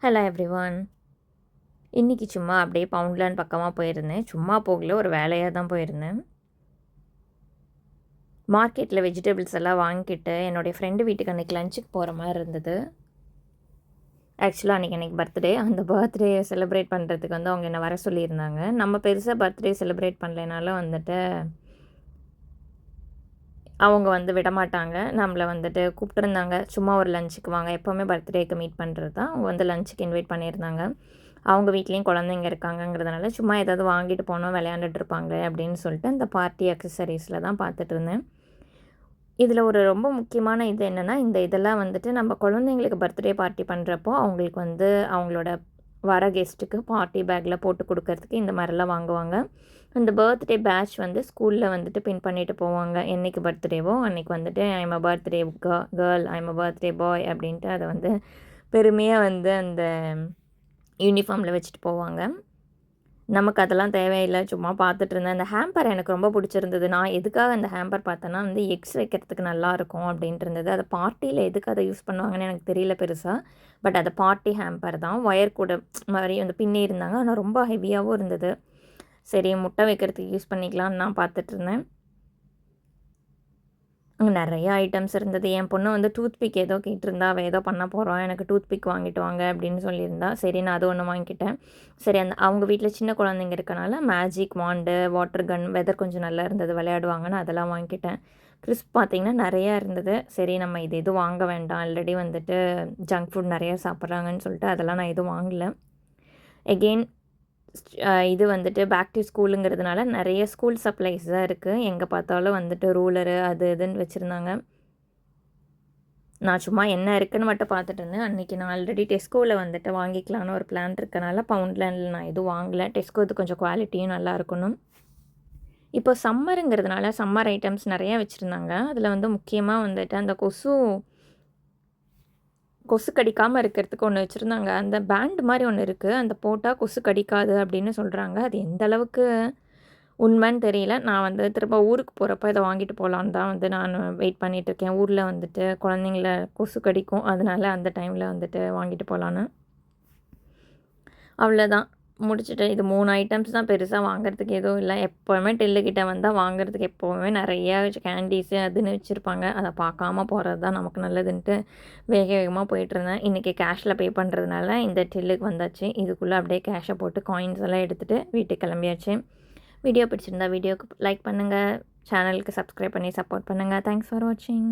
Hello everyone. இன்றைக்கி சும்மா அப்படியே பவுண்ட்லேண்ட் பக்கமாக போயிருந்தேன். சும்மா போகல, ஒரு வேலையாக தான் போயிருந்தேன். மார்க்கெட்டில் வெஜிடபிள்ஸ் எல்லாம் வாங்கிட்டு என்னுடைய ஃப்ரெண்டு வீட்டுக்கு அன்றைக்கி லஞ்சுக்கு போகிற மாதிரி இருந்தது. ஆக்சுவலாக அன்றைக்கி பர்த்டே. அந்த பர்த்டே செலிப்ரேட் பண்ணுறதுக்கு வந்து அவங்க என்னை வர சொல்லியிருந்தாங்க. நம்ம பெருசாக பர்த்டே செலிப்ரேட் பண்ணலைனாலும் வந்துட்டு அவங்க வந்து விடமாட்டாங்க. நம்மளை வந்துட்டு கூப்பிட்டுருந்தாங்க. சும்மா ஒரு லஞ்சுக்கு வாங்க, எப்போவுமே பர்த்டேக்கு மீட் பண்ணுறது தான். அவங்க வந்து லஞ்சுக்கு இன்வைட் பண்ணியிருந்தாங்க. அவங்க வீட்லேயும் குழந்தைங்க இருக்காங்கங்கிறதுனால சும்மா ஏதாவது வாங்கிட்டு போனோம், விளையாண்டுட்டு இருப்பாங்க அப்படின்னு சொல்லிட்டு அந்த பார்ட்டி அக்சசரிஸில் தான் பார்த்துட்டு இருந்தேன். இதில் ஒரு ரொம்ப முக்கியமான இது என்னென்னா, இந்த இதெல்லாம் வந்துட்டு நம்ம குழந்தைங்களுக்கு பர்த்டே பார்ட்டி பண்ணுறப்போ அவங்களுக்கு வந்து அவங்களோட வர கெஸ்ட்டுக்கு பார்ட்டி பேக்கில் போட்டு கொடுக்கறதுக்கு இந்த மாதிரிலாம் வாங்குவாங்க. அந்த பர்த்டே பேட்ச் வந்து ஸ்கூலில் வந்துட்டு பின் பண்ணிட்டு போவாங்க. என்றைக்கு பர்த்டேவோ அன்றைக்கி வந்துட்டு I'm a birthday girl, I'm a birthday boy அப்படின்ட்டு அதை வந்து பெருமையாக வந்து அந்த யூனிஃபார்மில் வச்சுட்டு போவாங்க. நமக்கு அதெல்லாம் தேவையில்லை, சும்மா பார்த்துட்டு இருந்தேன். அந்த ஹேம்பர் எனக்கு ரொம்ப பிடிச்சிருந்தது. நான் எதுக்காக அந்த ஹேம்பர் பார்த்தேன்னா வந்து எக்ஸ் வைக்கிறதுக்கு நல்லாயிருக்கும் அப்படின்ட்டு இருந்தது. அது பார்ட்டியில் எதுக்கு அதை யூஸ் பண்ணுவாங்கன்னு எனக்கு தெரியல பெருசாக. பட் அது பார்ட்டி ஹேம்பர் தான். ஒயர் கூட மாதிரி வந்து பின்னி இருந்தாங்க. ஆனால் ரொம்ப ஹெவியாகவும் இருந்தது. சரி, முட்டை வைக்கிறதுக்கு யூஸ் பண்ணிக்கலான்னு நான் பார்த்துட்ருந்தேன். அங்கே நிறைய ஐட்டம்ஸ் இருந்தது. என் பொண்ணு வந்து டூத் பிக் ஏதோ கேட்டிருந்தா, அவள் ஏதோ பண்ண போகிறோம், எனக்கு டூத் பிக் வாங்கிட்டு வாங்க அப்படின்னு சொல்லியிருந்தா. சரி, நான் அது ஒன்று வாங்கிக்கிட்டேன். சரி, அவங்க வீட்டில் சின்ன குழந்தைங்க இருக்கனால மேஜிக் வாண்டு, வாட்டர் கன், வெதர் கொஞ்சம் நல்லா இருந்தது, விளையாடுவாங்கன்னு அதெல்லாம் வாங்கிக்கிட்டேன். கிறிஸ்ப் பார்த்திங்கன்னா நிறையா இருந்தது. சரி, நம்ம இது எதுவும் வாங்க வேண்டாம், ஆல்ரெடி வந்துட்டு ஜங்க் ஃபுட் நிறையா சாப்பிட்றாங்கன்னு சொல்லிட்டு அதெல்லாம் நான் எதுவும் வாங்கலை. எகெயின் இது வந்துட்டு பேக் டு ஸ்கூலுங்கிறதுனால நிறைய ஸ்கூல் சப்ளைஸ் தான் இருக்குது. எங்கே பார்த்தாலும் வந்துட்டு ரூலரு அது இதுன்னு வச்சுருந்தாங்க. நான் சும்மா என்ன இருக்குதுன்னு மட்டும் பார்த்துட்டு இருந்தேன். அன்றைக்கி நான் ஆல்ரெடி டெஸ்கோவில் வந்துட்டு வாங்கிக்கலான்னு ஒரு பிளான் இருக்கனால பவுண்ட்லேண்டில் நான் எதுவும் வாங்கலை. டெஸ்கோ இது கொஞ்சம் குவாலிட்டியும் நல்லா இருக்கணும். இப்போ சம்மருங்கிறதுனால சம்மர் ஐட்டம்ஸ் நிறையா வச்சுருந்தாங்க. அதில் வந்து முக்கியமாக வந்துட்டு அந்த கொசு கடிக்காமல் இருக்கிறதுக்கு ஒன்று வச்சுருந்தாங்க. அந்த பேண்ட் மாதிரி ஒன்று இருக்குது. அந்த போட்டால் கொசு கடிக்காது அப்படின்னு சொல்கிறாங்க. அது எந்த அளவுக்கு உண்மைன்னு தெரியல. நான் வந்து திரும்ப ஊருக்கு போகிறப்ப இதை வாங்கிட்டு போகலான்னு தான் வந்து நான் வெயிட் பண்ணிகிட்ருக்கேன். ஊரில் வந்துட்டு குழந்தைங்கள கொசு கடிக்கும், அதனால் அந்த டைமில் வந்துட்டு வாங்கிட்டு போகலான்னு. அவ்வளோதான், முடிச்சுட்டு இது 3 ஐட்டம்ஸ் தான். பெருசாக வாங்குறதுக்கு எதுவும் இல்லை. எப்போவுமே டெல்லுக்கிட்ட வந்தால் வாங்குறதுக்கு எப்போவுமே நிறையா கேண்டீஸு அதுன்னு வச்சுருப்பாங்க. அதை பார்க்காம போகிறது தான் நமக்கு நல்லதுன்ட்டு வேக வேகமாக போயிட்டுருந்தேன். இன்றைக்கி கேஷில் பே பண்ணுறதுனால இந்த டெல்லுக்கு வந்தாச்சு. இதுக்குள்ளே அப்படியே கேஷை போட்டு காயின்ஸ் எல்லாம் எடுத்துகிட்டு வீட்டுக்கு கிளம்பியாச்சு. வீடியோ பிடிச்சிருந்தா வீடியோக்கு லைக் பண்ணுங்கள், சேனலுக்கு சப்ஸ்கிரைப் பண்ணி சப்போர்ட் பண்ணுங்கள். தேங்க்ஸ் ஃபார் வாட்சிங்.